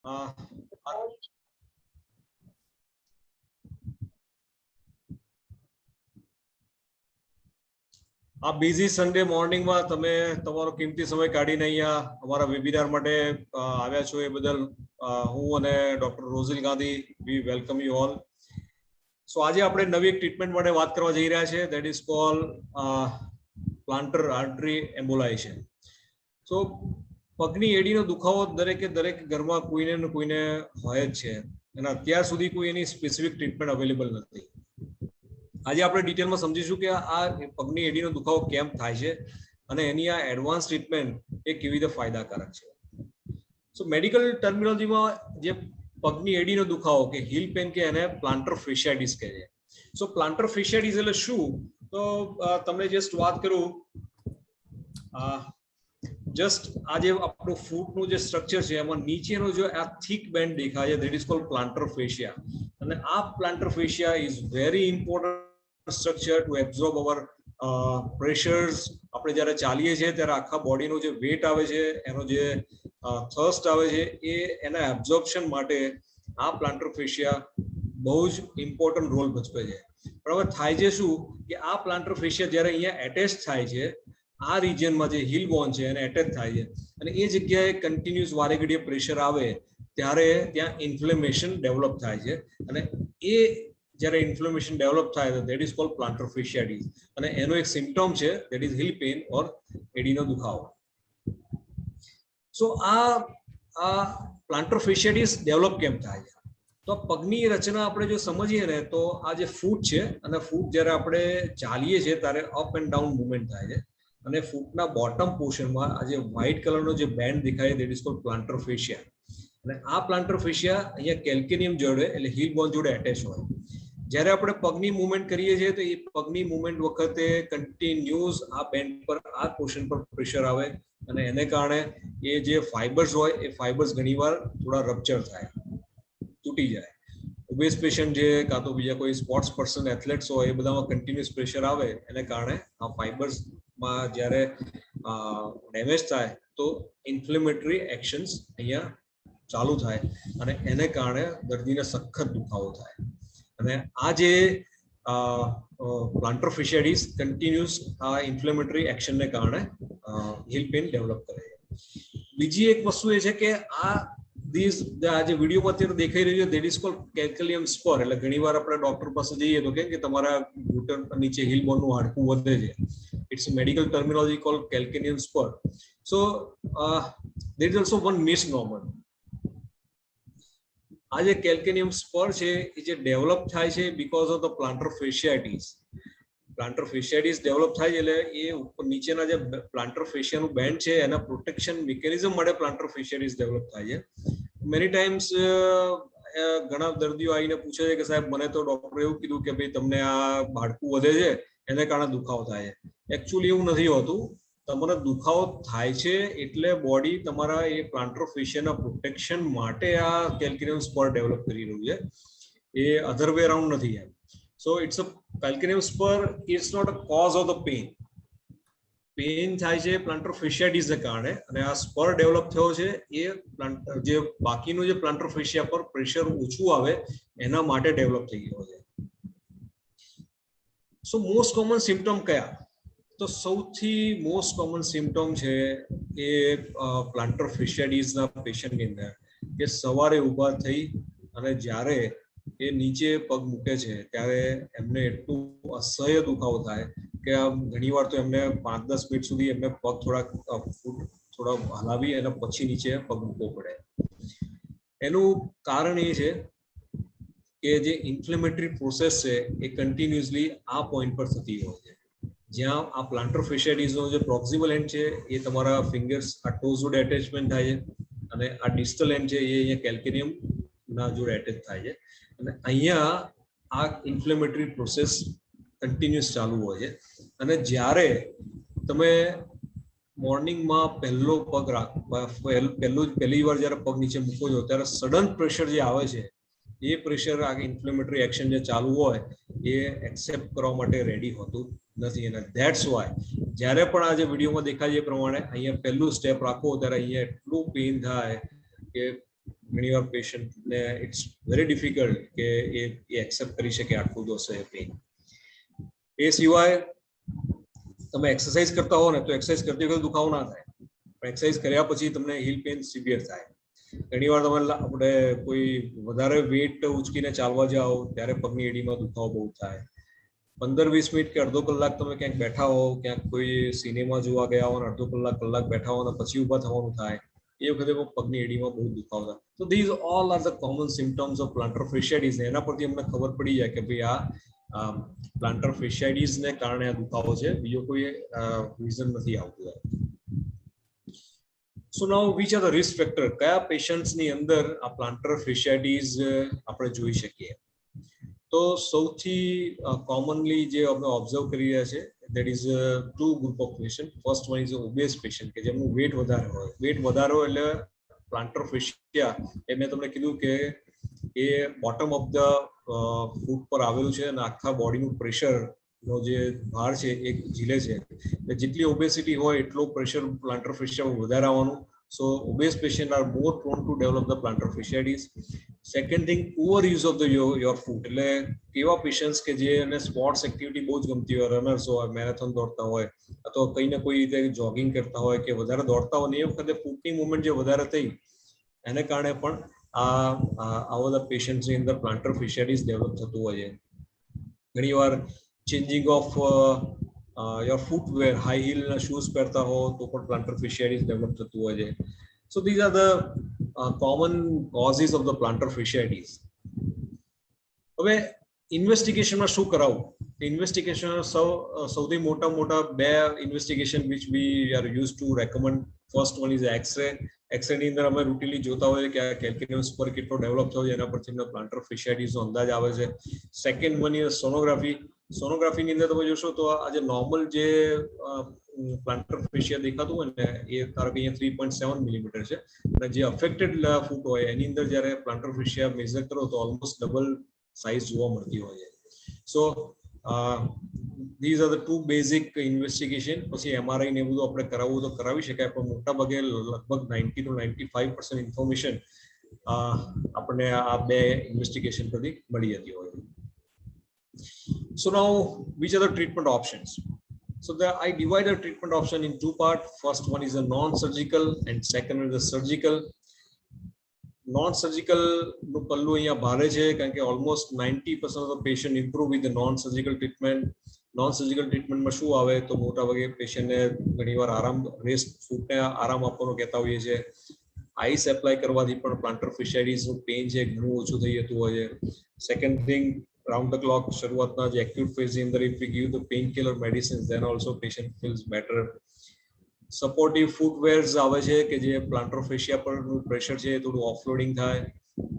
આ busy Sunday મોર્નિંગમાં તમે તમારો કિંમતી સમય કાઢીને અહીંયા અમારા વેબિનાર માટે આવ્યા છો એ બદલ હું અને doctor Rozil Gandhi we welcome you all. So આજે આપણે નવી એક ટ્રીટમેન્ટ માટે વાત કરવા જઈ રહ્યા છે, that is call plantar artery embolization. So પગની એડીનો દુખાવો દરેક ઘરમાં કોઈને ને કોઈને હોય જ છે અને અત્યાર સુધી કોઈ એની સ્પેસિફિક ટ્રીટમેન્ટ અવેલેબલ નથી. આજે આપણે ડિટેલમાં સમજીશું કે આ પગની એડીનો દુખાવો કેમ થાય છે અને એની આ એડવાન્સ ટ્રીટમેન્ટ એ કેવી રીતે ફાયદાકારક છે. સો મેડિકલ ટર્મિનોલોજીમાં જે પગની એડીનો દુખાવો કે હીલ પેન કે એને પ્લાન્ટર ફેશિયાઇટિસ કહે છે. સો પ્લાન્ટર ફેશિયાઇટિસ એટલે શું, તો તમને જસ્ટ વાત કરું, જસ્ટ આ જે આપણું ફૂટનું જે સ્ટ્રક્ચર છે એમાં નીચેનો જો આ થીક બેન્ડ દેખાય છે, that is called plantar fascia. અને આ plantar fascia is very important structure to absorb our pressures. આપણે જ્યારે ચાલીએ છીએ ત્યારે આખા બોડીનો જે વેટ આવે છે, એનો જે થર્સ્ટ આવે છે, એ એના એબ્ઝોર્પ્શન માટે આ પ્લાન્ટર ફેશિયા બહુ જ ઇમ્પોર્ટન્ટ રોલ ભજવે છે. પણ હવે થાય છે શું કે આ પ્લાન્ટર ફેશિયા જ્યારે અહીંયા એટેચ થાય છે, આ રિજિયનમાં જે હીલ બોન છે એને એટેચ થાય છે અને એ જગ્યાએ કન્ટિન્યુઅસ વારે ઘડીએ પ્રેશર આવે ત્યારે ત્યાં ઇન્ફ્લેમેશન ડેવલપ થાય છે અને એ જ્યારે ઇન્ફ્લેમેશન ડેવલપ થાય તો ધેટ ઇઝ કોલ્ડ પ્લાન્ટર ફેશિયાઇટિસ અને એનો એક સિમ્પટમ છે ધેટ ઇઝ હીલ પેન ઓર એડીનો દુખાવો. સો આ પ્લાન્ટર ફેશિયાઇટિસ ડેવલપ કેમ થાય છે? તો પગની રચના આપણે જો સમજીએ ને તો આ જે ફૂટ છે અને ફૂટ જ્યારે આપણે ચાલીએ છીએ ત્યારે અપ એન્ડ ડાઉન મુવમેન્ટ થાય છે અને ફૂટના બોટમ પોર્શનમાં આ જે વ્હાઇટ કલરનો જે બેન્ડ દેખાય that is called plantar fascia. અને આ પ્લાન્ટર ફેશિયા અહીંયા કેલ્કેનિયમ જોડે એટલે હીલ બોન જોડે એટેચ હોય. જ્યારે આપણે પગની મુવમેન્ટ કરીએ છીએ તો એ પગની મુવમેન્ટ વખતે કન્ટિન્યુઅસ આ બેન્ડ પર આ પોર્શન પર પ્રેશર આવે અને એને કારણે એ જે ફાઇબર્સ હોય એ ફાઇબર્સ ઘણીવાર થોડા રપ્ચર થાય, તૂટી જાય. ઓબેસ પેશન્ટ જે કાં તો બીજા કોઈ સ્પોર્ટ્સ પર્સન એથ્લેટ્સ હોય એ બધામાં કન્ટિન્યુઅસ પ્રેશર આવે એને કારણે આ ફાઇબર્સમાં જ્યારે ડેમેજ થાય તો ઇન્ફ્લેમેટરી એક્શન્સ અહીંયા ચાલુ થાય અને એને કારણે દર્દીને સખત દુખાવો થાય. અને આ જે પ્લાન્ટર ફેશિયાઇટિસ કન્ટિન્યુઅસ આ ઇન્ફ્લેમેટરી એક્શનને કારણે હીલ પેન ડેવલપ કરે છે. બીજી એક વસ્તુ એ છે કે આ જે વિડીયોમાં અત્યારે દેખાઈ રહ્યું છે that is cold calcaneum spur. એટલે ઘણીવાર આપણે ડોક્ટર પાસે જઈએ તો કે તમારા ઘૂંટણ નીચે હીલ બોનનું હાડકું વધે છે. It's medical terminology called calcaneum spur. So there is also one misnomer. આ જે કેલ્કેનિયમ સ્પર છે એ જે ડેવલપ થાય છે because of the plantar fasciitis. Plantar fasciitis develop થાય છે એટલે એ ઉપર નીચેના જે પ્લાન્ટર ફેશિયાનું બેન્ડ છે એના પ્રોટેક્શન મિકેનિઝમ માટે પ્લાન્ટર ફેશિયાઇટિસ ડેવલપ થાય છે. મેની ટાઈમ્સ ઘણા દર્દીઓ આવીને પૂછે છે કે સાહેબ મને તો ડોક્ટરે એવું કીધું કે ભાઈ તમને આ હાડકું વધે છે એને કારણે દુખાવો થાય છે. એકચ્યુઅલી એવું નથી હોતું. તમારો દુખાવો થાય છે એટલે બોડી તમારા એ પ્લાન્ટર ફેશિયાના પ્રોટેક્શન માટે આ કેલ્કેનિયમ સ્પર ડેવલપ કરી રહ્યું છે, એ અધર વે અરાઉન્ડ નથી એમ. So it's a calcaneum spur it's not a cause of the pain. Pain થાય છે પ્લાન્ટર ફેશિયાઇટિસને કારણે અને આ સ્પર ડેવલપ થયો છે એ જે બાકીનું જે પ્લાન્ટર ફેશિયા પર પ્રેશર ઓછું આવે એના માટે ડેવલપ થઈ ગયો છે. સો મોસ્ટ કોમન સિમ્પટમ કયા? તો સૌથી મોસ્ટ કોમન સિમ્પટમ છે એ પ્લાન્ટર ફેશિયાઇટિસના પેશન્ટની અંદર કે સવારે ઊભા થઈ અને જ્યારે એ નીચે પગ મૂકે છે ત્યારે એમને એટલું અસહ્ય દુખાવો થાય કે ઘણીવાર તો એમને 5-10 મિનિટ સુધી એમને પગ થોડા હલાવી અને પછી નીચે પગ મૂકવો પડે. એનું કારણ એ છે કે જે ઇન્ફ્લેમેટરી પ્રોસેસ છે એ કન્ટિન્યુઅસલી આ પોઈન્ટ પર થતી હોય છે. જ્યાં આ પ્લાન્ટર ફેશિયાઇટિસનો જે પ્રોક્સિમલ એન્ડ છે એ તમારા ફિંગર્સ આ ટોઝ જોડે એટેચમેન્ટ થાય છે અને આ ડિસ્ટલ એન્ડ છે એ અહીંયા કેલ્કેનિયમ ના જોડે એટેચ થાય છે અને અહીંયા આ ઇન્ફ્લેમેટરી પ્રોસેસ કન્ટિન્યુઅસ ચાલુ હોય છે. અને જ્યારે તમે મોર્નિંગમાં પહેલો પગ પહેલી વાર જ્યારે પગ નીચે મૂકો છો ત્યારે સડન પ્રેશર જે આવે છે એ પ્રેશર આ ઇન્ફ્લેમેટરી એક્શન જે ચાલુ હોય એ એક્સેપ્ટ કરવા માટે રેડી હોતું નથી. અને ધેટ્સ વાય જ્યારે પણ આ જે વિડીયોમાં દેખાય છે એ પ્રમાણે અહીંયા પહેલું સ્ટેપ રાખો ત્યારે અહીંયા એટલું પેઇન થાય કે ઘણીવાર પેશન્ટને ઇટ્સ વેરી ડિફિકલ્ટ કે એ એક્સેપ્ટ કરી શકે આટલું તો હશે પેઇન. એ સિવાય તમે એક્સરસાઇઝ કરતા હો ને તો એક્સરસાઇઝ કરતી વખતે દુખાવો ના થાય, પણ એક્સરસાઇઝ કર્યા પછી તમને હીલ પેઇન સિવિયર થાય. ઘણીવાર તમે આપણે કોઈ વધારે વેઇટ ઉચકીને ચાલવા જાઓ ત્યારે પગની એડીમાં દુખાવો બહુ થાય. 15-20 મિનિટ કે અડધો કલાક તમે ક્યાંક બેઠા હો, ક્યાંક કોઈ સિનેમા જોવા ગયા હો અને અડધો કલાક બેઠા હો અને પછી ઊભા થવાનું થાય, એ વખતે પગની એડીમાં બહુ દુખાવો થાય. તો these all are the common symptoms of plantar fasciitis. એના પરથી અમને ખબર પડી જાય કે ભાઈ આ પ્લાન્ટર ફેશિયાઇટિસ ને કારણે આ દુખાવો છે, બીજો કોઈ રીઝન નથી આવતું. So now which are the risk factor? કયા પેશન્ટ્સ ની અંદર આ પ્લાન્ટર ફેશિયાઇટિસ આપણે જોઈ શકીએ? તો સૌથી કોમનલી જે આપણે ઓબ્ઝર્વ કરી રહ્યા છે that is two group of patient. First one is obese patient કે જેમનું વેટ વધારે હોય. વેટ વધારે હોય એટલે પ્લાન્ટર ફેશિયા એ મેં તમને કીધું કે એ બોટમ ઓફ ધ ફૂટ પર આવેલું છે અને આખા બોડીનું પ્રેશર નો જે ભાર છે એ ઝીલે છે. જેટલી ઓબેસિટી હોય એટલો પ્રેશર પ્લાન્ટર ફેશિયા વધારે આવવાનું. So obese patients are more prone to develop the plantar fasciitis. Second thing, poor use of the your foot. એટલે કેવા પેશન્ટ્સ કે જેને સ્પોર્ટ્સ એક્ટિવિટી બહુ જ ગમતી હોય, રનર્સ હોય, મેરેથોન દોડતા હોય અથવા કઈ ને કોઈ રીતે જોગિંગ કરતા હોય કે વધારે દોડતા હોય ને એ વખતે ફૂટની મુવમેન્ટ જે વધારે થઈ એને કારણે પણ આવા બધા પેશન્ટ્સની અંદર પ્લાન્ટર ફેશિયાઇટિસ ડેવલપ થતું હોય છે. ઘણીવાર changing of your footwear, high heel shoes પહેરતા હો તો પણ પ્લાન્ટર ફેશિયાઇટિસ ડેવલપ થતું હોય છે. So these are the common causes of the plantar fasciitis. હવે ઇન્વેસ્ટિગેશનમાં શું કરાવવું? ઇન્વેસ્ટિગેશન સૌથી મોટા બે investigation which we are use to recommend. First one is x ray. X ray ની અંદર અમે રૂટીનલી જોતા હોઈએ કે આ કેલ્ક્યુલમ પર કેટલો ડેવલપ થયો છે, એના પરથી પ્લાન્ટર ફેશિયાઇટિસનો અંદાજ આવે છે. Second one is sonography. સોનોગ્રાફીની અંદર તમે જોશો તો આજે નોર્મલ જે પ્લાન્ટર ફેશિયા દેખાતું હોય ને એ ધારો કે અહીંયા 3.7 મિલીમીટર છે અને જે અફેક્ટેડ ફૂટ હોય એની અંદર જ્યારે પ્લાન્ટર ફેશિયા મેઝર કરો તો ઓલમોસ્ટ ડબલ સાઇઝ જોવા મળતી હોય છે. સો these are the two basic investigation. પછી MRI ને બધું આપણે કરાવવું તો કરાવી શકાય, પણ મોટા ભાગે લગભગ 90 to 95% ઇન્ફોર્મેશન આપણને આ બે ઇન્વેસ્ટિગેશન પરથી મળી જતી હોય. So now which are the treatment options? So I divide the treatment option in two parts. First one is a non-surgical and second is a surgical. Non-surgical નું પલ્લું અહીંયા ભારે છે કારણ કે almost 90% of the patient improve with the non-surgical treatment. Non-surgical ટ્રીટમેન્ટમાં શું આવે તો મોટા ભાગે પેશન્ટને ઘણીવાર આરામ, રેસ્ટ, ફૂટને આરામ આપવાનો કહેતા હોઈએ છે. આઈસ એપ્લાય કરવાથી પણ પ્લાન્ટર ફેશિયાઇટિસનું પેઇન છે ઘણું ઓછું થઈ જતું હોય છે. Second thing, round the clock શરૂઆતના જે એક્યુટ ફેઝની અંદર if we give the pain killer medicines then also patient feels better. Supportive footwears આવે છે કે જે પ્લાન્ટર ફેશિયા પરનું પ્રેશર છે એ થોડું ઓફલોડિંગ થાય.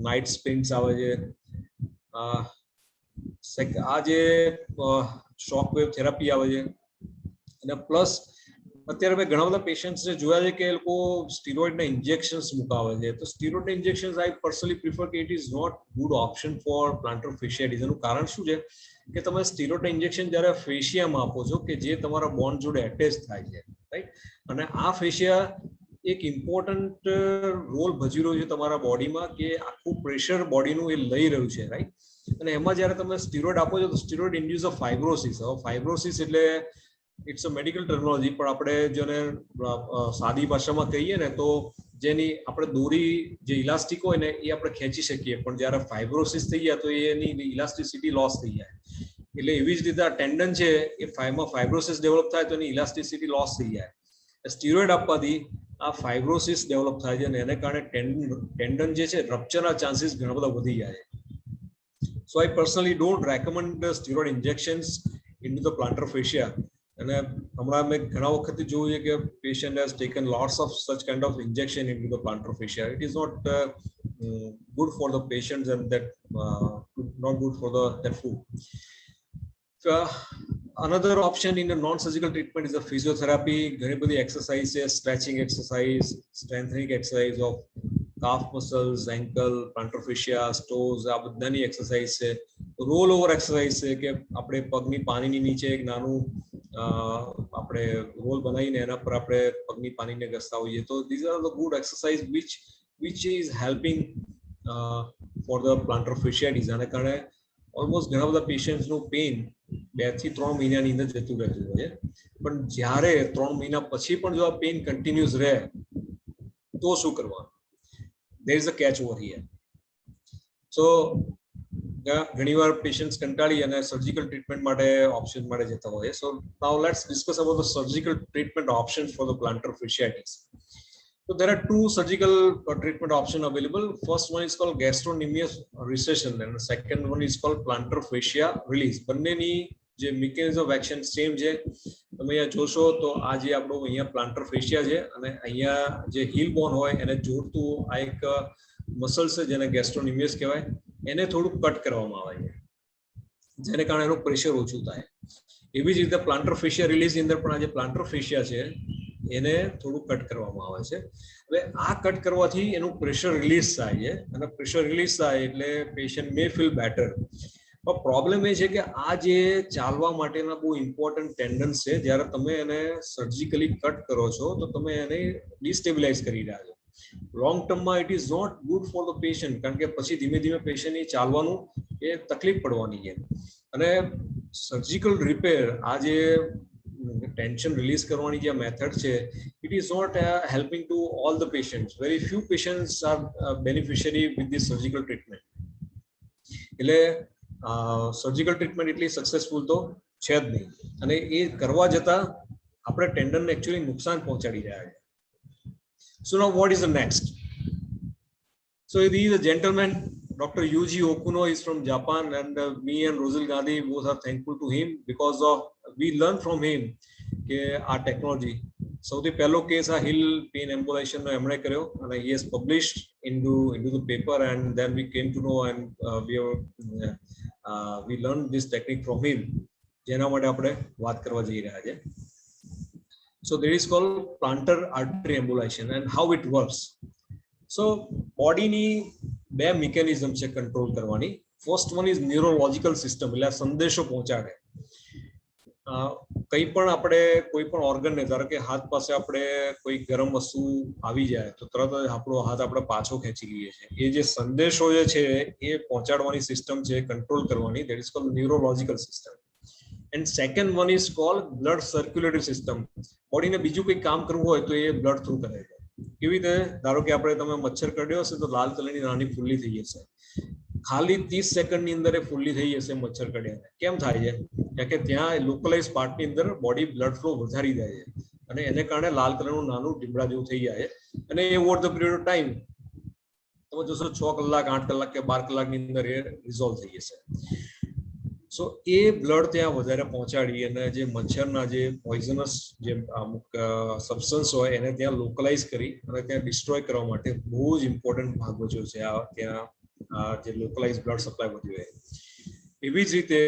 નાઇટ સ્પ્રિન્ટ્સ આવે છે. આ જે શોક વેવ થેરાપી આવે છે અને પ્લસ અત્યારે મેં ઘણા બધા પેશન્ટ્સને જોયા છે કે એ લોકો સ્ટીરોઇડના ઇન્જેક્શન્સ મુકાવે છે. તો સ્ટીરોઇડના ઇન્જેક્શન્સ આઈ પર્સનલી પ્રિફર કે it is not good option for plantar fasciitis. એનું કારણ શું છે કે તમે સ્ટીરોઇડના ઇન્જેક્શન જ્યારે ફેશિયામાં આપો છો કે જે તમારા બોન્ડ જોડે એટેચ થાય છે, રાઈટ, અને આ ફેશિયા એક ઇમ્પોર્ટન્ટ રોલ ભજવી રહ્યું છે તમારા બોડીમાં કે આખું પ્રેશર બોડીનું એ લઈ રહ્યું છે, રાઈટ. અને એમાં જ્યારે તમે સ્ટીરોઇડ આપો છો તો સ્ટીરોઇડ ઇન્ડ્યુસ અ ફાઇબ્રોસિસ. ફાઇબ્રોસિસ એટલે ઇટ્સ અ મેડિકલ ટર્મિનોલોજી, પણ આપણે જેને સાદી ભાષામાં કહીએ ને તો જેની આપણે દોરી જે ઇલાસ્ટિક હોય ને એ આપણે ખેંચી શકીએ, પણ જ્યારે ફાઇબ્રોસિસ થઈ જાય તો એની ઇલાસ્ટિસિટી લોસ થઈ જાય. એટલે એવી જ રીતે આ ટેન્ડન છે એ ફાઇબ્રોસિસ ડેવલપ થાય તો એની ઇલાસ્ટિસિટી લોસ થઈ જાય. સ્ટીરોઇડ આપવાથી આ ફાઇબ્રોસિસ ડેવલપ થાય છે અને એને કારણે ટેન્ડન જે છે રપ્ચરના ચાન્સીસ ઘણા બધા વધી જાય છે. So I personally don't recommend the steroid injections into the plantar fascia. અને હમણાં મેં ઘણા વખતથી જોયું છે કે patient has taken lots of such kind of injection into the plantar fascia. It is not good for the patients and that not good for that foot. Another option in a non-surgical treatment is the physiotherapy. ઘણી બધી exercise છે, stretching exercise, strengthening exercise of calf muscles, ankle, plantar fascia, toes, આ બધાની exercise છે. Roll over exercise છે કે આપણે પગની પાણીની નીચે એક નાનું આપણે રોલ બનાવીને એના પર આપણે પગની પાણીને ઘસતા હોઈએ. તો these are the good exercise which which is helping for the plantar fasciitis. આને કારણે ઓલમોસ્ટ ઘણા બધા પેશન્ટ્સનું પેઇન 2 થી 3 મહિનાની અંદર જતું રહેતું હોય છે, પણ જ્યારે 3 મહિના પછી પણ જો આ પેઇન કન્ટિન્યુઅસ રહે તો શું કરવાનું? there is a catch over here. So ઘણીવાર પેશન્ટ્સ કંટાળી અને સર્જિકલ ટ્રીટમેન્ટ માટે ઓપ્શન માટે જતા હોય. So now let's discuss about the surgical treatment options for the plantar fasciitis. So there are two surgical treatment options available. First one is called gastrocnemius recession and the second one is called plantar fascia release. બંનેની જે mechanism of action same છે. તમે અહીંયા જોશો તો આ જે આપણો અહીંયા plantar fascia છે અને અહીંયા જે heel bone હોય એને જોડતું આ એક મસલ છે જેને gastrocnemius કહેવાય. એને થોડું કટ કરવામાં આવે છે જેને કારણે એનું પ્રેશર ઓછું થાય. એવી જ રીતે પ્લાન્ટર ફેશિયા રિલીઝ ની અંદર પણ આ જે પ્લાન્ટર ફેશિયા છે એને થોડું કટ કરવામાં આવે છે. હવે આ કટ કરવાથી એનું પ્રેશર રિલીઝ થાય છે અને પ્રેશર રિલીઝ થાય એટલે પેશન્ટ મે ફીલ બેટર. પણ પ્રોબ્લેમ એ છે કે આ જે ચાલવા માટેના બહુ ઇમ્પોર્ટન્ટ ટેન્ડન્સ છે, જ્યારે તમે એને સર્જિકલી કટ કરો છો તો તમે એને ડિસ્ટેબિલાઇઝ કરી રહ્યા છો. લોંગ ટર્મમાં it is not good for the patient, કારણ કે પછી ધીમે ધીમે પેશન્ટની ચાલવાનું એ તકલીફ પડવાની છે. અને સર્જિકલ રિપેર આ જે ટેન્શન રિલીઝ કરવાની જે મેથડ છે it is not helping to all the patients. Very few patients are beneficiary with this surgical treatment. એટલે સર્જિકલ ટ્રીટમેન્ટ એટલી સક્સેસફુલ તો છે જ નહીં અને એ કરવા જતાં આપણે ટેન્ડનને એકચ્યુઅલી નુકસાન પહોંચાડી રહ્યા છે. So now what is the next? So he is a gentleman, Dr. Yuji Okuno is from Japan, and me and Rosil Gandhi both are thankful to him because of we learned from him our technology. સૌથી પહેલો case આ hill pain એમ્બ્યુલેશન નો એમણે કર્યો અને he has published into the paper and then we came to know and we learned this technique from him, જેના માટે આપણે વાત કરવા જઈ રહ્યા છે. So there is called plantar artery embolization and how it works. So body ni બે mechanism છે control કરવાની. First one is neurological system, એટલે સંદેશો પહોંચાડે. કંઈ પણ આપણે કોઈ પણ ઓર્ગન ને, ધારો કે હાથ પાસે આપણે કોઈ ગરમ વસ્તુ આવી જાય તો તરત જ આપણો હાથ આપણે પાછો ખેંચી લઈએ છીએ. એ જે સંદેશો જે છે એ પહોંચાડવાની સિસ્ટમ છે, કંટ્રોલ કરવાની, that is called neurological system. And second one is called blood circulatory system. Body ને બીજું કોઈ કામ કરવું હોય તો એ બ્લડ થ્રુ કરે છે. કેવી રીતે? ધારો કે આપણે તમે મચ્છર કરડ્યો હશે તો લાલ કલરની નાની ફુલ્લી થઈ જશે. ખાલી 30 સેકન્ડની અંદર એ ફુલ્લી થઈ જશે મચ્છર કરડ્યાને. કેમ થાય છે? કારણ કે ત્યાં લોકલાઇઝ પાર્ટની અંદર બોડી બ્લડ ફ્લો વધારી જાય છે અને એને કારણે લાલ કલરનું નાનું ડીમડા જેવું થઈ જાય છે. અને એ over the period of time તમે જોશો 6 કલાક 8 કલાક કે 12 કલાકની અંદર એ રિઝોલ્વ થઈ જશે. સો એ બ્લડ ત્યાં વધારે પહોંચાડી અને જે મચ્છરના જે પોઈઝનસ જે અમુક સબસ્ટન્સ હોય એને ત્યાં લોકલાઇઝ કરી અને ત્યાં ડિસ્ટ્રોય કરવા માટે બહુ જ ઇમ્પોર્ટન્ટ ભાગ ભજવ્યો છે આ ત્યાં જે લોકલાઇઝ બ્લડ સપ્લાય વધ્યો. એવી જ રીતે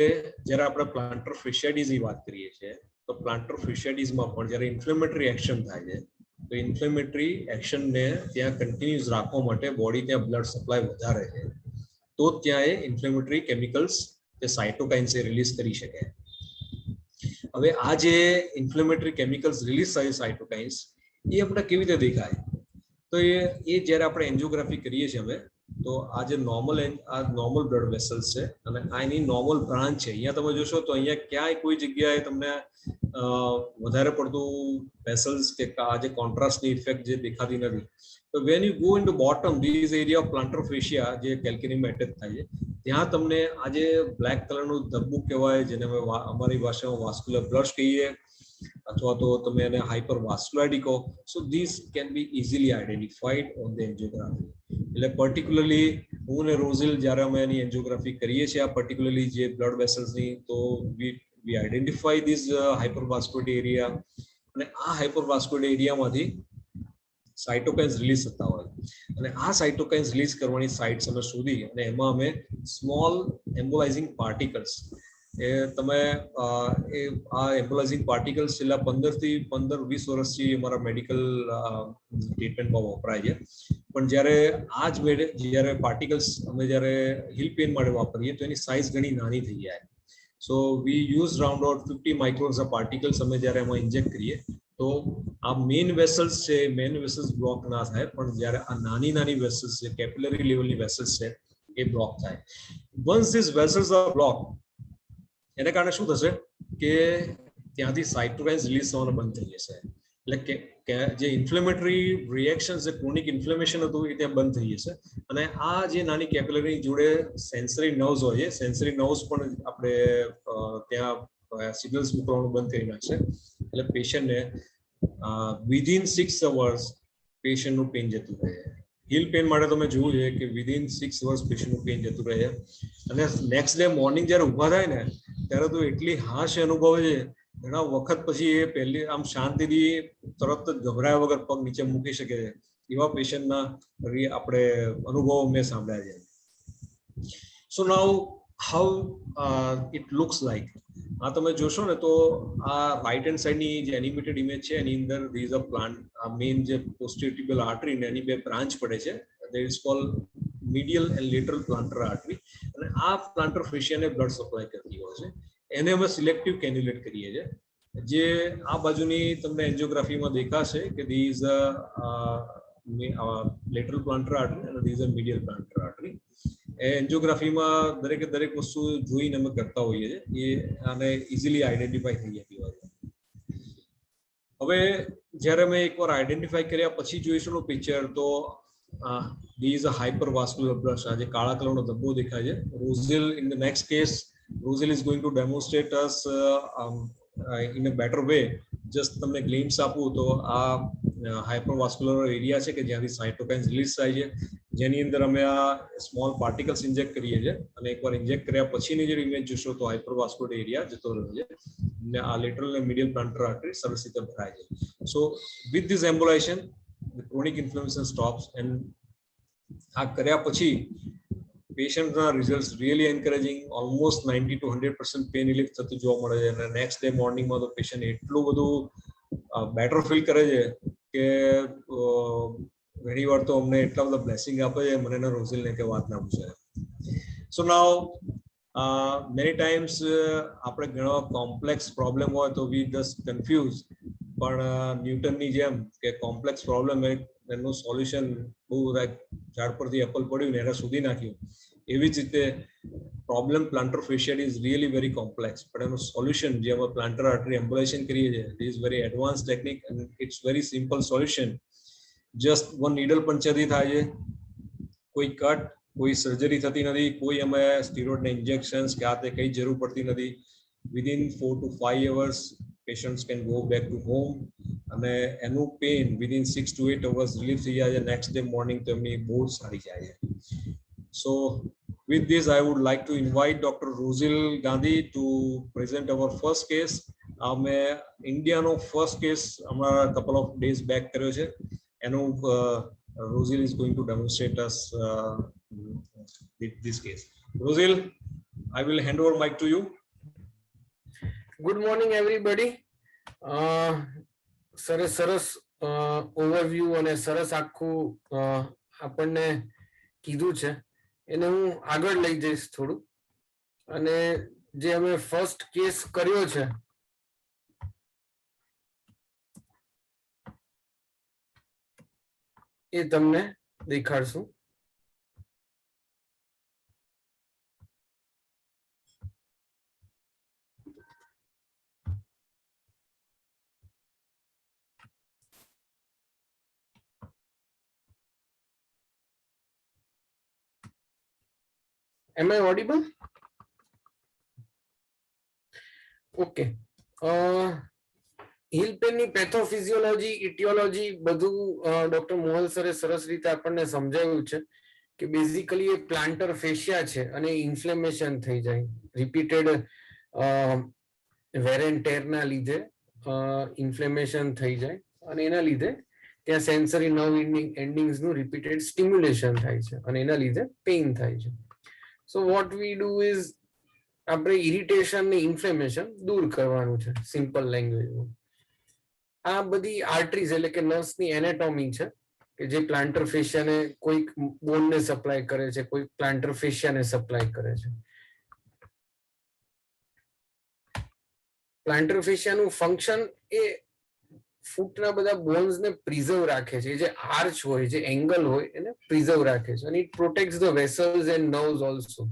જ્યારે આપણે પ્લાન્ટર ફેશિયાઇટિસની વાત કરીએ છીએ તો પ્લાન્ટર ફેશિયાઇટિસમાં પણ જ્યારે ઇન્ફ્લેમેટરી એક્શન થાય છે તો ઇન્ફ્લેમેટરી એક્શનને ત્યાં કન્ટિન્યુઅસ રાખવા માટે બોડી ત્યાં બ્લડ સપ્લાય વધારે છે તો ત્યાં એ ઇન્ફ્લેમેટરી કેમિકલ્સ જે સાઇટોકાઇન્સ એ રિલીઝ કરી શકે. હવે આ જે ઇન્ફ્લેમેટરી કેમિકલ્સ રિલીઝ થાય સાઇટોકાઇન્સ એ આપણે કેવી રીતે દેખાય? તો એ જ્યારે આપણે એન્જિયોગ્રાફી કરીએ છીએ અમે તો આ જે નોર્મલ બ્લડ વેસલ્સ છે અને આ એની નોર્મલ બ્રાન્ચ છે. અહીંયા તમે જોશો તો અહીંયા ક્યાંય કોઈ જગ્યાએ તમને વધારે પડતું વેસલ્સ કે આ જે કોન્ટ્રાસ્ટની ઇફેક્ટ જે દેખાતી નથી. તો when you go into bottom this area of plantar fascia જે કેલ્કેનિયમમાં એટેચ થાય છે ત્યાં તમને આ જે બ્લેક કલરનું ધબ્બું કહેવાય જેને અમે અમારી ભાષામાં વાસ્ક્યુલર બ્લશ કહીએ અથવા તો તમે એને હાઇપર વાસ્ક્યુલારિટી કહો. So this can be easily identified on the angiography. એટલે પર્ટિક્યુલરલી હું ને રોઝિલ જ્યારે અમે એની એન્જિયોગ્રાફી કરીએ છીએ આ પર્ટિક્યુલરલી જે બ્લડ વેસલ્સની તો વી આઈડેન્ટિફાઈ ધીસ હાઇપર વાસ્ક્યુલારિટી એરિયા અને આ હાઇપર વાસ્ક્યુલારિટી એરિયામાંથી સાઇટોકાઇન્સ રિલીઝ થતા હોય અને આ સાઇટોકાઇન્સ રિલીઝ કરવાની સાઇટ્સ અમે શોધી અને એમાં અમે સ્મોલ એમ્બોલાઇઝિંગ પાર્ટિકલ્સ એ તમે આ એમ્બોલાઇઝિંગ પાર્ટિકલ્સ છેલ્લા 15-20 વર્ષથી અમારા મેડિકલ ટ્રીટમેન્ટમાં વપરાય છે. પણ જ્યારે પાર્ટિકલ્સ અમે જ્યારે હિલ પેઇન માટે વાપરીએ તો એની સાઇઝ ઘણી નાની થઈ જાય. So we use round about 50 microns of particles અમે જ્યારે એમાં ઇન્જેક્ટ કરીએ તો તો આ મેઇન વેસલ્સ છે, મેઇન વેસલ્સ બ્લોક ના થાય, પણ જ્યારે આ નાની નાની વેસલ્સ છે, કેપિલરી લેવલની વેસલ્સ છે, એ બ્લોક થાય. Once this vessels are block, એને કારણે શું થશે કે ત્યાંથી સાઇટોકાઇન્સ રિલીઝ થવાનું બંધ થઈ જશે. એટલે કે જે ઇન્ફ્લેમેટરી રિએક્શન, જે ક્રોનિક ઇન્ફ્લેમેશન હતું એ ત્યાં બંધ થઈ જશે. અને આ જે નાની કેપિલરી જોડે સેન્સરી નર્વ્સ હોય છે, સેન્સરી નર્વ્સ પણ આપણે ત્યાં સિગ્નલ્સ મોકલવાનું બંધ કરી નાખશે. એટલે પેશન્ટને વિધિન 6 અવર્સ પેશન્ટનું પેઇન જતું રહે. હીલ પેઇન માટે તમે જોવું છે કે વિધિન 6 અવર્સ પેશન્ટનું પેઇન જતું રહે. અને નેક્સ્ટ ડે મોર્નિંગ જ્યારે ઊભા થાય ને ત્યારે તો એટલી હાશ અનુભવે છે, ઘણા વખત પછી એ પહેલી આમ શાંતિથી તરત જ ગભરાયા વગર પગ નીચે મૂકી શકે છે. એવા પેશન્ટના આપણે અનુભવો મેં સાંભળ્યા છે. સો નાઉ હાઉ ઇટ લુક્સ લાઈક. આ તમે જોશો ને તો આ રાઈટ હેન્ડ સાઈડની જે એનિમેટેડ ઇમેજ છે એની અંદર ધીસ અ પ્લાન્ટ, આ મેઇન જે પોસ્ટિરિયર ટિબ્યુલ આર્ટરી ને એની બે બ્રાન્ચ પડે છે, that is called medial and lateral plantar artery. અને આ પ્લાન્ટર ફેશિયાને બ્લડ સપ્લાય કરતી હોય છે. એને અમે સિલેક્ટિવ કેન્યુલેટ કરીએ છીએ. જે આ બાજુની તમને એન્જિયોગ્રાફીમાં દેખાશે કે ધીઝ લેટરલ પ્લાન્ટર આર્ટરી અને ધીઝ અ મીડિયલ પ્લાન્ટર આર્ટરી. એન્જિયોગ્રાફીમાં દરેક વસ્તુ જોઈને અમે કરતા હોઈએ છીએ, એ આને ઇઝીલી આઈડેન્ટિફાઈ થઈ જતી હોય છે. હવે જ્યારે અમે એકવાર આઈડેન્ટિફાઈ કર્યા પછી જોઈશું પિક્ચર, તો this is a hypervascular blush. આ જે કાળા કલરનો ધબ્બો દેખાય છે, Rozil in the next case, Rozil is going to demonstrate us in a better way. Just તમને ગ્લિમ્સ આપું તો આ હાઇપરવાસ્ક્યુલર એરિયા છે કે જ્યાંથી સાઇટોકાઇન્સ રિલીઝ થાય છે, જેની અંદર અમે આ સ્મોલ પાર્ટિકલ્સ ઇન્જેક્ટ કરીએ છીએ. અને એકવાર ઇન્જેક્ટ કર્યા પછીની જે ઇમેજ જોશો તો હાઇપરવાસ્ક્યુલર એરિયા જતો રહ્યો છે ને આ લેટરલ અને મીડિયલ પ્લાન્ટર આર્ટરી સરસ રીતે ભરાય છે. So with this embolization the chronic inflammation stops. And આ કર્યા પછી પેશન્ટના results really encouraging, almost 90 to 100% pain relief થતું જોવા મળે છે. અને નેક્સ્ટ ડે મોર્નિંગમાં તો પેશન્ટ એટલું બધું બેટર ફીલ કરે છે કે ઘણી વાર તો અમને એટલા બધા બ્લેસિંગ આપે છે, મને એના રોઝિલને કે વાત ના પૂછે. સો નાઉ મેની ટાઈમ્સ આપણે ઘણા કોમ્પ્લેક્સ પ્રોબ્લેમ હોય તો વી જસ્ટ કન્ફ્યુઝ, પણ ન્યૂટનની જેમ કે કોમ્પ્લેક્સ પ્રોબ્લેમ એનું સોલ્યુશન બહુ ઝાડ પરથી એપલ પડ્યું ને એને સુધી નાખ્યું, એવી જ રીતે problem plantar fascia is really very complex, પણ એનું સોલ્યુશન જે અમે પ્લાન્ટર આર્ટરી એમ્બોલાઇઝેશન કરીએ છીએ, it is very advance technique and it's very simple solution. Just one needle પંચરથી થાય છે, કોઈ કટ, કોઈ સર્જરી થતી નથી, કોઈ અમે સ્ટીરોઇડના ઇન્જેક્શન્સ કે આ તે કઈ જરૂર પડતી નથી. Within 4 to 5 hours patients can go back to home અને એનું pain within 6 to 8 hours relief થઈ જાય છે. નેક્સ્ટ ડે મોર્નિંગ તો એમની બહુ સારી જાય છે. સો with this I would like to invite Dr. Rosil Gandhi to present our first case. અમે ઇન્ડિયાનો ફર્સ્ટ કેસ હમણાં couple of days back કર્યો છે. એનું Rosil is going to demonstrate us this case. Rosil, I will hand over mic to you. Good morning everybody. સરસ overview અને સરસ આખું આપણને કીધું છે, એને હું આગળ લઈ જઈશ થોડું. અને જે અમે ફર્સ્ટ કેસ કર્યો છે એ તમને દેખાડશું. Am I audible? Okay. Heel પેનની પેથોફિઝિયોલોજી, ઇટિયોલોજી બધું ડોક્ટર મોહલ સરે સરસ રીતે આપણને સમજાવ્યું છે કે બેઝિકલી એ પ્લાન્ટર ફેશિયા છે અને ઇન્ફ્લેમેશન થઈ જાય, રિપીટેડ વેર એન્ડ ટેરના લીધે ઇન્ફ્લેમેશન થઈ જાય અને એના લીધે ત્યાં સેન્સરી નર્વ એન્ડિંગ્સનું રિપીટેડ સ્ટિમ્યુલેશન થાય છે અને એના લીધે પેઇન થાય છે. So what we do is આપણે ઇરિટેશન ને ઇન્ફ્લેમેશન દૂર કરવાનું છે સિમ્પલ લેંગ્વેજમાં. આ બધી આર્ટરીઝ એટલે કે નર્વ્સની એનેટોમી છે કે જે પ્લાન્ટર ફેશિયાને કોઈક બોનને સપ્લાય કરે છે, કોઈક પ્લાન્ટર ફેશિયાને સપ્લાય કરે છે. પ્લાન્ટર ફેશિયાનું ફંક્શન એ ફૂટના બધા બોન્સ ને પ્રિઝર્વ રાખે છે, જે આર્ચ હોય, જે એંગલ હોય એને પ્રિઝર્વ રાખે છે, અને it પ્રોટેક્ટ્સ the vessels and nerves also,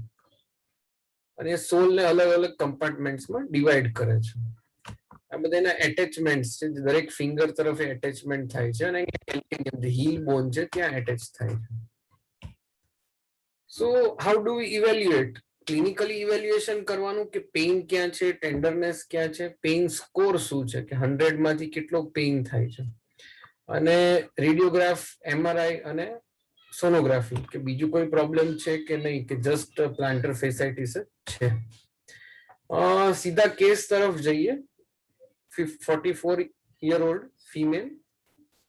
અને સોલ ને અલગ અલગ કમ્પાર્ટમેન્ટ્સમાં ડિવાઈડ કરે છે. આ બધા એના એટેચમેન્ટ્સ છે, દરેક ફિંગર તરફ એટેચમેન્ટ થાય છે, અને હીલ બોન છે ત્યાં એટેચ થાય છે. So how do we evaluate? Clinically evaluation કરવાનું કે પેઇન ક્યાં છે, ટેન્ડરનેસ ક્યાં છે, પેઇન સ્કોર શું છે, કે 100 માંથી કેટલો પેઇન થાય છે, અને રેડિયોગ્રાફ, એમઆરઆઈ અને સોનોગ્રાફી કે બીજું કોઈ પ્રોબ્લેમ છે કે નહીં, કે જસ્ટ પ્લાન્ટર ફેસાઇટિસ છે. સીધા કેસ તરફ જઈએ. 44-year-old ફિમેલ,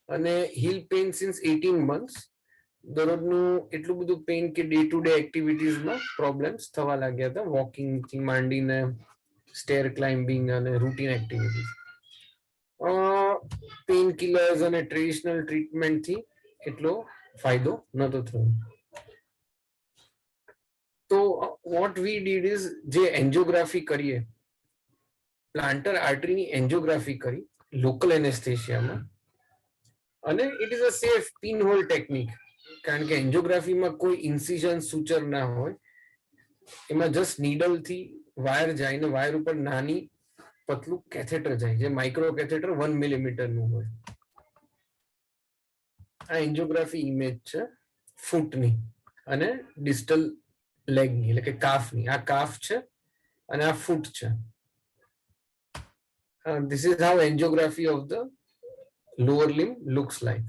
અને હીલ પેઇન સિન્સ 18 months. દરરોજનું એટલું બધું પેઇન કે ડે ટુ ડે એક્ટિવિટીઝમાં પ્રોબ્લેમ્સ થવા લાગ્યા હતા, વોકિંગ થી માંડીને સ્ટેર ક્લાઇમ્બિંગ અને રૂટીન એક્ટિવિટીઝ. પેઇન કિલર્સ અને ટ્રેડિશનલ ટ્રીટમેન્ટથી એટલો ફાયદો નતો થયો. તો વોટ વી ડીડ ઇઝ, જે એન્જિયોગ્રાફી કરીએ, પ્લાન્ટર આર્ટરીની એન્જિયોગ્રાફી કરી લોકલ એનેસ્થેશિયામાં, અને it is a safe pin hole technique, કારણ કે એન્જિયોગ્રાફીમાં કોઈ ઇન્સિઝન સૂચર ના હોય, એમાં જસ્ટ નીડલ થી વાયર જાય ને વાયર ઉપર નાની પતલું કેથેટર જાય, જે માઇક્રો કેથેટર 1 millimeter નું હોય. આ એન્જિયોગ્રાફી ઇમેજ છે ફૂટની અને ડિસ્ટલ લેગની, એટલે કે કાફની. આ કાફ છે અને આ ફૂટ છે. This is how angiography of the lower limb looks like.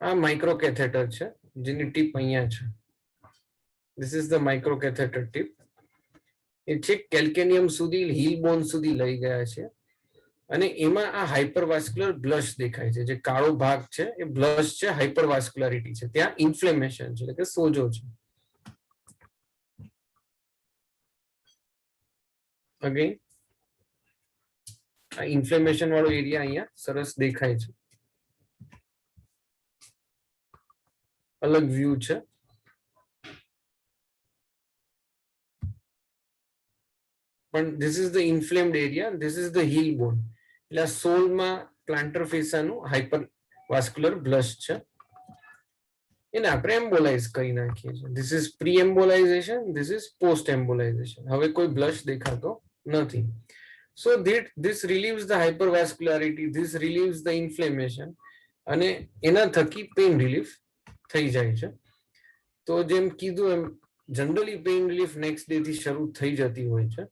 આ માઇક્રો કેથેટર છે, જેની ટીપ અહીંયા છે. This is the micro catheter tip. એ છેક કેલ્કેનિયમ સુધી, હીલ બોન સુધી લઈ ગયા છે, અને એમાં આ હાઇપરવાસ્ક્યુલર બ્લશ દેખાય છે. જે કાળો ભાગ છે એ બ્લશ છે, હાઇપરવાસ્ક્યુલારિટી છે, ત્યાં ઇન્ફ્લેમેશન છે, એટલે કે સોજો છે. અગેન આ ઇન્ફ્લેમેશન વાળો એરિયા અહીંયા સરસ દેખાય છે. અલગ વ્યૂ છે. પણ this is the inflamed area, this is the heel bone. એટલે આ સોલમાં પ્લાન્ટર ફેસાનું હાઇપર વાસ્ક્યુલર બ્લશ છે, એને આપણે એમ્બોલાઇઝ કરી નાખીએ છીએ. This is pre embolization, this is post embolization. હવે કોઈ બ્લશ દેખાતો નથી. So this relieves the hypervascularity, this relieves the inflammation, અને એના થકી પેઇન રિલીફ થઈ જાય છે. તો જેમ કીધું એમ generally pain relief next day થી શરૂ થઈ જતી હોય છે,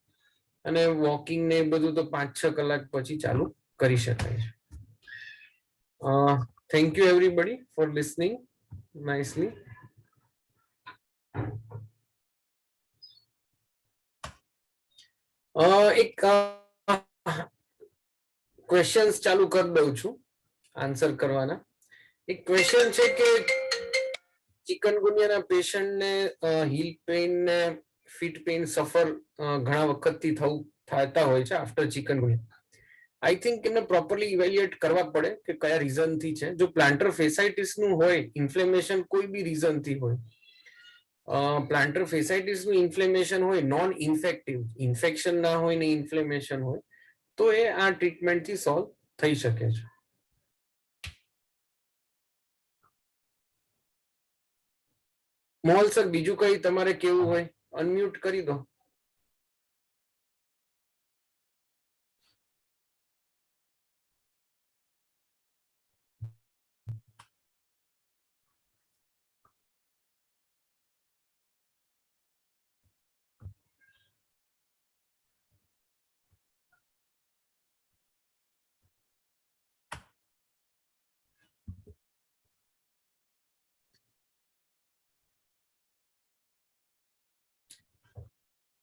અને વોકિંગ ને બધું તો 5-6 કલાક પછી ચાલુ કરી શકાય છે. Thank you everybody four listening nicely. એક ક્વેશ્ચન્સ ચાલુ કરી દઉં છું આન્સર કરવાના. એક ક્વેશ્ચન છે કે ચિકનગુનિયાના પેશન્ટને હીલ પેઇન ને ફીટ પેઇન સફર ઘણા વખતથી થતા હોય છે આફ્ટર ચિકનગુનિયા. આઈ થિંક એમને પ્રોપરલી ઇવેલ્યુએટ કરવા પડે કે કયા રીઝનથી છે. જો પ્લાન્ટર ફેસાઇટિસ નું હોય, ઇન્ફ્લેમેશન કોઈ બી રીઝનથી હોય, પ્લાન્ટર ફેસાઇટિસ નું ઇન્ફ્લેમેશન હોય, નોન ઇન્ફેક્ટિવ, ઇન્ફેક્શન ના હોય ને ઇન્ફ્લેમેશન હોય, તો એ આ ટ્રીટમેન્ટથી સોલ્વ થઈ શકે છે. મોહલ સર, બીજું કઈ તમારે કેવું હોય અનમ્યુટ કરી દો.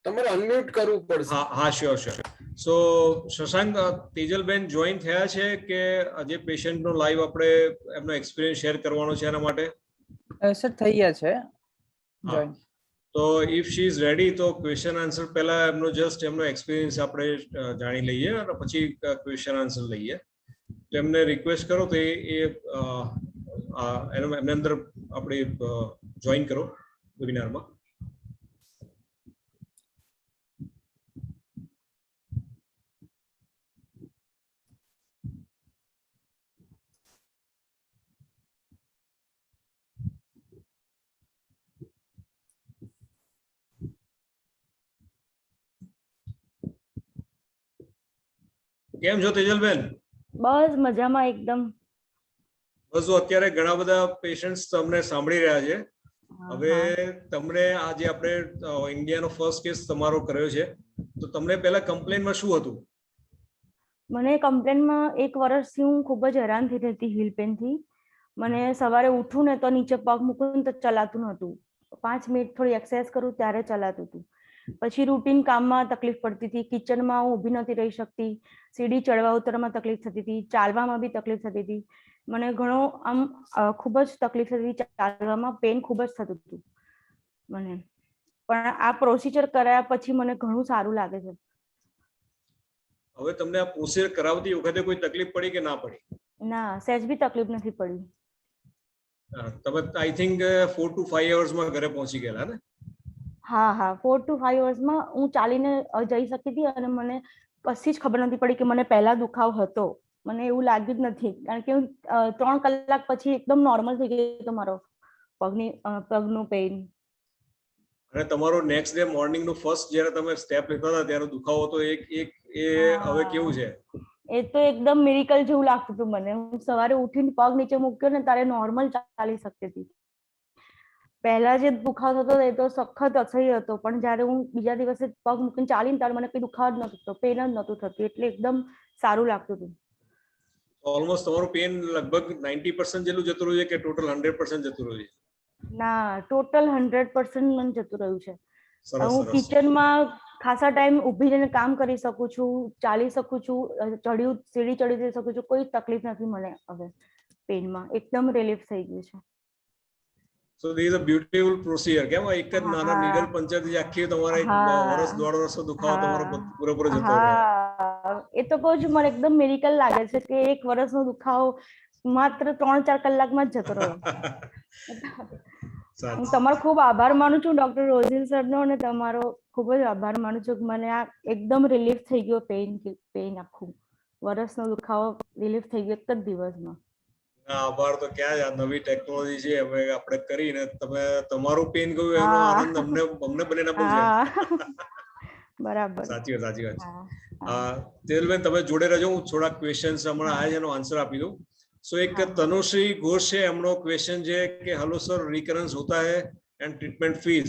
તમારે અનમ્યુટ કરવું પડશે. હા શ્યોર શ્યોર. સો શશાંક, તેજલબેન જોઈન થયા છે કે જે પેશન્ટનો લાઈવ આપણે એમનો એક્સપિરિયન્સ શેર કરવાનો છે એના માટે? સર થઈ ગયા છે જોઈન. તો ઇફ શી ઇઝ રેડી તો ક્વેશ્ચન આન્સર પહેલા એમનો એક્સપિરિયન્સ આપણે જાણી લઈએ અને પછી ક્વેશ્ચન આન્સર લઈએ. તો એમને રિક્વેસ્ટ કરો તો એમને અંદર આપણે જોઈન કરો વેબિનારમાં. કેમ છો તેજલબેન? બસ મજામાં એકદમ. બસ અત્યારે ઘણા બધા પેશન્ટ્સ તમને સાંભળી રહ્યા છે. હવે તમને આજે આપણે ઇન્ડિયાનો ફર્સ્ટ કેસ તમારો કર્યો છે, તો તમને પહેલા કમ્પ્લેનમાં શું હતું? મને કમ્પ્લેનમાં 1 વર્ષથી હું ખૂબ જ હેરાન થઈ હતી હીલ પેનથી. મને સવારે ઉઠું ને તો નીચે પગ મૂકું તો ચલાતું નહોતું. 5 મિનિટ થોડી એક્સરસાઇઝ કરું ત્યારે ચલાતું હતું. પછી રૂટીન કામમાં તકલીફ પડતી હતી, કિચનમાં હું ઊભી નથી રહી શકતી, સીડી ચડવા ઉતરવામાં તકલીફ થતી હતી, ચાલવામાં બી તકલીફ થતી હતી. મને ઘણો આમ ખૂબ જ તકલીફ થતી હતી, ચાલવામાં પેન ખૂબ જ થતું હતું મને. પણ આ પ્રોસિજર કરાયા પછી મને ઘણું સારું લાગે છે. હવે તમને આ પ્રોસિજર કરાવતી વખતે કોઈ તકલીફ પડી કે ના પડી? ના, સહેજ બી તકલીફ નથી પડી. તમે આઈ થિંક 4 to 5 અવર્સમાં ઘરે પહોંચી ગયેલા ને? હા 4 to 5 અવર્સમાં હું ચાલીને જઈ શકતી હતી અને મને કશી જ ખબર નથી પડી કે મને પહેલા દુખાવો હતો. મને એવું લાગ્યું જ નથી, કારણ કે હું 3 કલાક પછી એકદમ નોર્મલ થઈ ગયો હતો મારો પગનું પેઇન. અને તમારો નેક્સ્ટ ડે મોર્નિંગ નું ફર્સ્ટ જ્યારે તમે સ્ટેપ લેતા હતા ત્યારે દુખાવો તો હવે કેવું છે? એ તો એકદમ મિરેકલ જેવું લાગતું હતું મને. હું સવારે ઉઠીને પગ નીચે મૂક્યો ને ત્યારે નોર્મલ ચાલી શકતી હતી. પહેલા જે દુખાવો થતો એ તો સખત અસહ્ય હતો, પણ જ્યારે હું બીજા દિવસે પગ મૂકીને ચાલીને ત્યારે મને કઈ દુખાવો જ નહોતો થતો, પેન જ નહોતું થતું, એટલે એકદમ સારું લાગતું હતું. ઓલમોસ્ટ તમારું પેન લગભગ 90% જેટલું જતું રહ્યું છે કે ટોટલ 100% જતું રહ્યું છે? ના, ટોટલ 100% મને જતું રહ્યું છે. સરસ. હું કિચનમાં ખાસા ટાઈમ ઊભી રહીને કામ કરી શકું છું, ચાલી શકું છું, સીડી ચડી જઈ શકું છું, કોઈ તકલીફ નથી મને હવે પેનમાં. એકદમ રિલીફ થઈ ગયું છે. So this is a beautiful procedure. કેમ એક જ નાના નીડલ પંચરથી આખી તમારા વર્ષ 1.5 વર્ષનો દુખાવો તમારો પૂરેપૂરો જતો રહ્યો. એ તો કહું છું, મને એકદમ મિરેકલ લાગે છે કે 1 વર્ષનો દુખાવો માત્ર 3-4 કલાકમાં જ જતો રહ્યો. હું તમારો ખૂબ આભાર માનું છું ડોક્ટર રોઝિલ સરનો, અને તમારો ખૂબ જ આભાર માનું છું કે મને આ એકદમ રિલીફ થઈ ગયો. પેઇન આખું વર્ષનો દુખાવો રિલીફ થઈ ગયો એક જ દિવસમાં. આભાર તો ક્યાં જ, આ નવી ટેકનોલોજી છે હવે આપણે કરીને તમારું પેન ગયું એનો આનંદ અમને બનેને બહુ છે. બરાબર, સાચી વાત છે. તેજલબેન તમે જોડે રહેજો, હું થોડા ક્વેશ્ચન્સ હમણાં આયા છે એનો આન્સર આપી દઉં. સો એક તનુશ્રી ઘોષ છે, એમનો ક્વેશ્ચન છે કે હેલો સર, રિકરન્સ હોતા હૈ એન્ડ ટ્રીટમેન્ટ ફીસ?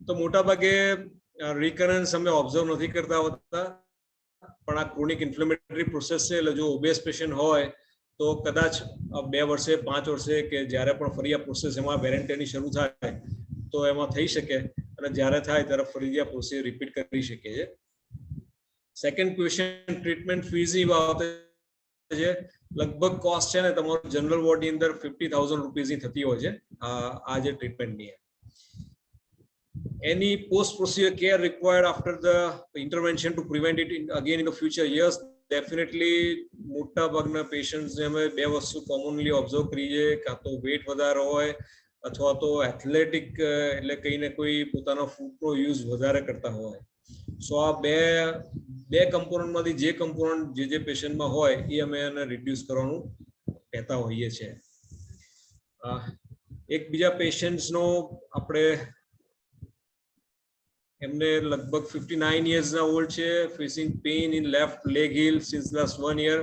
તો મોટા ભાગે રિકરન્સ અમે ઓબ્ઝર્વ નથી કરતા હોતા, પણ આ ક્રોનિક ઇન્ફ્લેમેટરી પ્રોસેસ છે, એટલે જો ઓબેસ પેશન્ટ હોય તો કદાચ 2 વર્ષે 5 વર્ષે કે જ્યારે પણ ફરી આ પ્રોસેસ એમાં વેરેન્ટીની શરૂ થાય તો એમાં થઈ શકે, અને જ્યારે થાય ત્યારે ફરી આ પ્રોસેસ રિપીટ કરી શકીએ છીએ. સેકન્ડ ક્વેશ્ચન ટ્રીટમેન્ટ ફીઝની બાબતે છે. લગભગ કોસ્ટ છે ને તમારું જનરલ વોર્ડની અંદર 50,000 રૂપીસની થતી હોય છે આ જે ટ્રીટમેન્ટની. Any post-procedure care required after the intervention to prevent it again in the future? Yes, definitely. મોટા ભાગના પેશન્ટ્સ ને અમે 2 વસ્તુ કોમનલી ઓબ્ઝર્વ કરીએ, કાં તો વેટ વધારે હોય અથવા તો એથ્લેટિક એટલે કઈ ને કોઈ પોતાનો ફૂડનો યુઝ વધારે કરતા હોય. સો આ બે કમ્પોનન્ટમાંથી જે કમ્પોનન્ટ જે પેશન્ટમાં હોય એ અમે એને રિડ્યુસ કરવાનું કહેતા હોઈએ છીએ. એક બીજા પેશન્ટ્સનો આપણે એમને લગભગ 59 yearsના ઓલ્ડ છે, facing pain in left leg heel since last 1 year.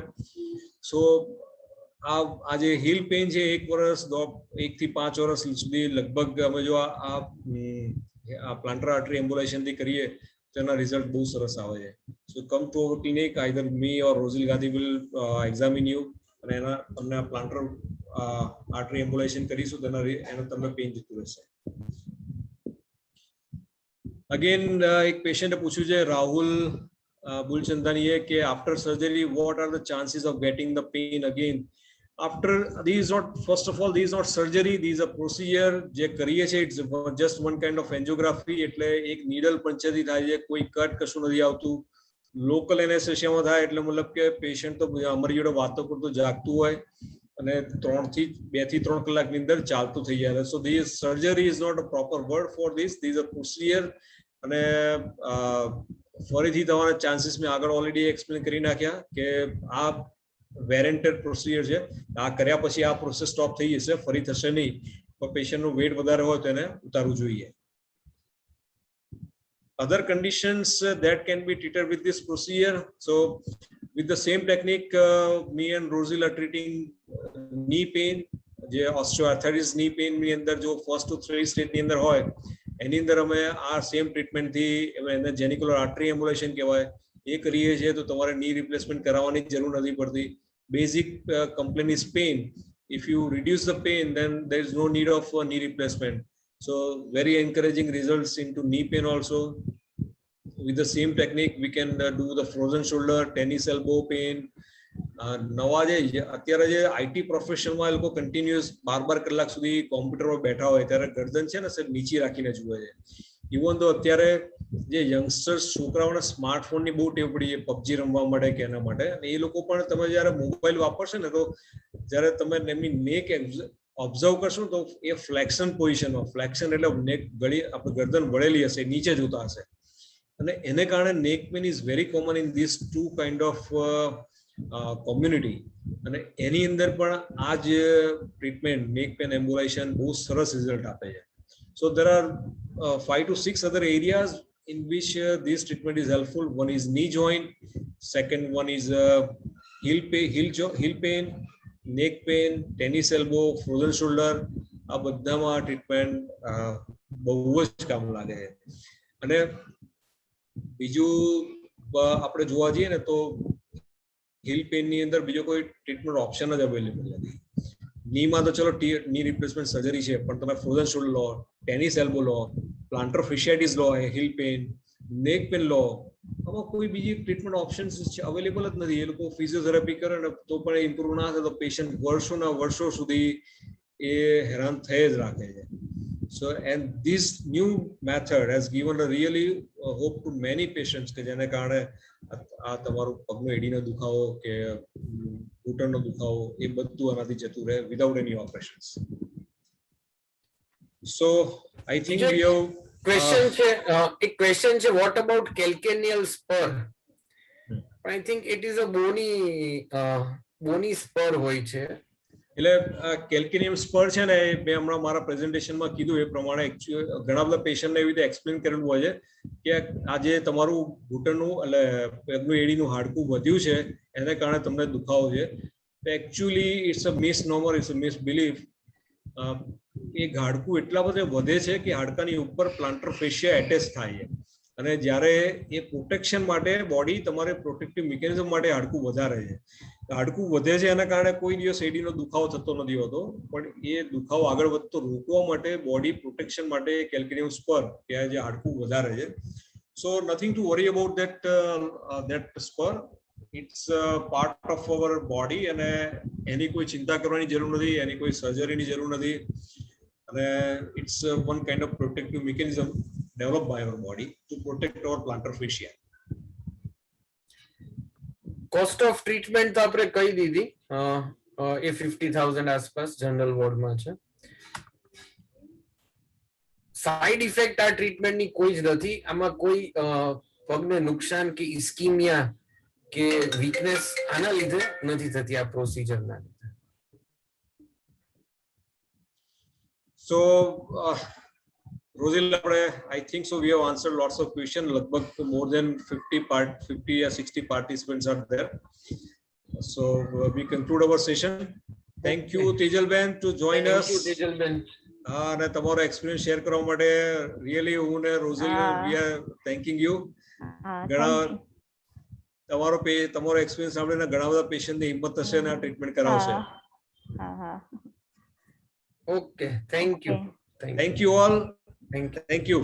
So આ જે હીલ પેઇન છે 1 વર્ષ 1 થી 5 વર્ષ સુધી લગભગ અમે જો આ પ્લાન્ટર આર્ટરી એમ્બ્યુલેશન થી કરીએ તો એના રિઝલ્ટ બહુ સરસ આવે છે. So come to our clinic, either me or Rozil Gandhi will examine you, અને તમને આ પ્લાન્ટર આર્ટરી એમ્બ્યુલેશન કરીશું તો એનો તમને પેઇન જતું રહેશે. અગેન એક પેશન્ટે પૂછ્યું છે, રાહુલ બુલચંદાનીએ, કે after surgery what are the chances of getting the pain again after? These not, first of all these not surgery, these a procedure જે કરીએ છીએ. It's just one kind of angiography, એટલે એક નીડલ પંચરથી થાય છે, કોઈ કટ કશું નથી આવતું, લોકલ એનેસ્થેશિયામાં થાય એટલે મતલબ કે પેશન્ટ તો અમારી જોડે વાતો કરતું જાગતું હોય અને 2 થી 3 કલાકની અંદર ચાલતું થઈ જાય. So this surgery is not a proper word for this a procedure. અને ફરીથી તમારા ચાન્સીસ મેં આગળ ઓલરેડી એક્સપ્લેન કરી નાખ્યા કે આ વેરેન્ટેડ પ્રોસિજર છે. આ કર્યા પછી આ પ્રોસેસ સ્ટોપ થઈ જશે, ફરી થશે નહીં. પણ પેશન્ટનું વેટ વધારે હોય તો એને ઉતારવું જોઈએ. Other conditions that can be treated with this procedure. So with the same technique, me and Rosil are treating knee pain. જે osteoarthritis knee pain ની અંદર જો ફર્સ્ટ ટુ 3 સ્ટેજ ની અંદર હોય એની અંદર અમે આ સેમ ટ્રીટમેન્ટ થી એને જેનિક્યુલર આર્ટરી એમ્બ્યુલેશન કહેવાય એ કરીએ છીએ. તો તમારે ની રિપ્લેસમેન્ટ કરાવવાની જરૂર નથી પડતી. Basic complain is pain. If you reduce the pain, then there is no need of knee replacement. So very encouraging results into knee pain also. With the same technique, we can do the frozen shoulder, tennis elbow pain. નવા જે અત્યારે જે IT પ્રોફેશનમાં એ લોકો continuous 12 કલાક સુધી કોમ્પ્યુટરમાં બેઠા હોય ત્યારે ગરદન છે ને સર નીચી રાખીને જુએ છે. ઇવન તો અત્યારે જે યંગસ્ટર્સ છોકરાઓને સ્માર્ટફોનની બહુ ટેવ પડી છે પબજી રમવા માટે કે એના માટે. અને એ લોકો પણ તમે જયારે મોબાઈલ વાપરશો ને તો જ્યારે તમે એમની નેક ઓબ્ઝર્વ કરશો ને તો એ ફ્લેક્શન પોઝિશનમાં, ફ્લેક્શન એટલે નેક ગળી આપણે ગરદન વળેલી હશે, નીચે જોતા હશે. અને એને કારણે neck pain is very common in this two kind of community. અને એની અંદર પણ આ જ ટ્રીટમેન્ટ નેક પેન એમ્બ્યુલેશન બહુ સરસ રિઝલ્ટ આપે છે. સો there are 5 to 6 other areas in which this treatment is helpful. One is knee joint, second one is heel pain, neck pain, tennis elbow, frozen shoulder. આ બધામાં ટ્રીટમેન્ટ બહુ જ કામ લાગે છે. અને બીજું આપણે જોવા જઈએ ને તો હીલ પેન ની અંદર બીજો કોઈ ટ્રીટમેન્ટ ઓપ્શન જ અવેલેબલ નથી. નીમાં તો ચલો ની રિપ્લેસમેન્ટ સર્જરી છે, પણ તમે ફ્રોઝન શોલ્ડર લો, ટેનિસ એલ્બો લો, પ્લાન્ટર ફેશિયાઇટિસ લો, હીલ પેન, નેક પેન લો, આમાં કોઈ બીજી ટ્રીટમેન્ટ ઓપ્શન અવેલેબલ જ નથી. એ લોકો ફિઝિયોથેરાપી કરે ને તો પણ ઇમ્પ્રુવ ના થાય તો પેશન્ટ વર્ષોના વર્ષો સુધી એ હેરાન થઈ જ રાખે છે. So and this new method has given a really hope to many patients કે જેને કારણે આ તમારું પગનો એડીનો દુખાવો કે ઘૂંટણનો દુખાવો એ બધું આનાથી જતું રહે without any operations. So I think we have એક ક્વેશ્ચન છે what about calcaneal spur? I think it is a bony spur હોય છે. એટલે કેલ્કેનિયમ સ્પર છે ને મેં હમણાં મારા પ્રેઝન્ટેશનમાં કીધું એ પ્રમાણે ઘણા બધા પેશન્ટને એવી રીતે એક્સપ્લેન કરેલું હોય છે કે આજે તમારું ઘૂંટણનું એટલે પગનું એડીનું હાડકું વધ્યું છે એને કારણે તમને દુખાવો છે. Actually it's a misnomer, it's a misbelief. એ હાડકું એટલા બધા વધે છે કે હાડકાની ઉપર પ્લાન્ટર ફેશિયા એટેચ થાય છે. અને જ્યારે એ પ્રોટેક્શન માટે બોડી તમારે પ્રોટેક્ટિવ મિકેનિઝમ માટે હાડકું વધારે છે. હાડકું વધે છે એના કારણે કોઈ દિવસ એડીનો દુખાવો થતો નથી હોતો, પણ એ દુખાવો આગળ વધતો રોકવા માટે બોડી પ્રોટેક્શન માટે કેલ્કેનિયમ સ્પર કે જે હાડકું વધારે છે. So nothing to worry about that spur. It's part of our body અને એની કોઈ ચિંતા કરવાની જરૂર નથી, એની કોઈ સર્જરીની જરૂર નથી. અને it's one kind of protective mechanism developed by our body to protect our plantar fascia. Cost of treatment તો આપણે કહી દીધી, એ 50,000 આસપાસ જનરલ વોર્ડમાં છે. સાઇડ ઇફેક્ટ આ ટ્રીટમેન્ટની કોઈ જ નથી. આમાં કોઈ પગને નુકસાન કે ઇસ્કીમિયા કે વીકનેસ આના લીધે નથી થતી, આ પ્રોસિજરના લીધે. So Rosil, I think so we have answered lots of questions. Lagbhag more than 50 or 60 participants are there. So we conclude our session. Thank you Tejal Ben to join us. Thank you Tejal Ben. અને તમારો experience share કરવા માટે really હું ને રોઝિલ we are thanking you. ઘણા તમારો experience સાંભળીને ઘણા બધા પેશન્ટની હિંમત થશે અને આ ટ્રીટમેન્ટ કરાવશે. Okay, thank you. Thank you all. Thank you. Thank you.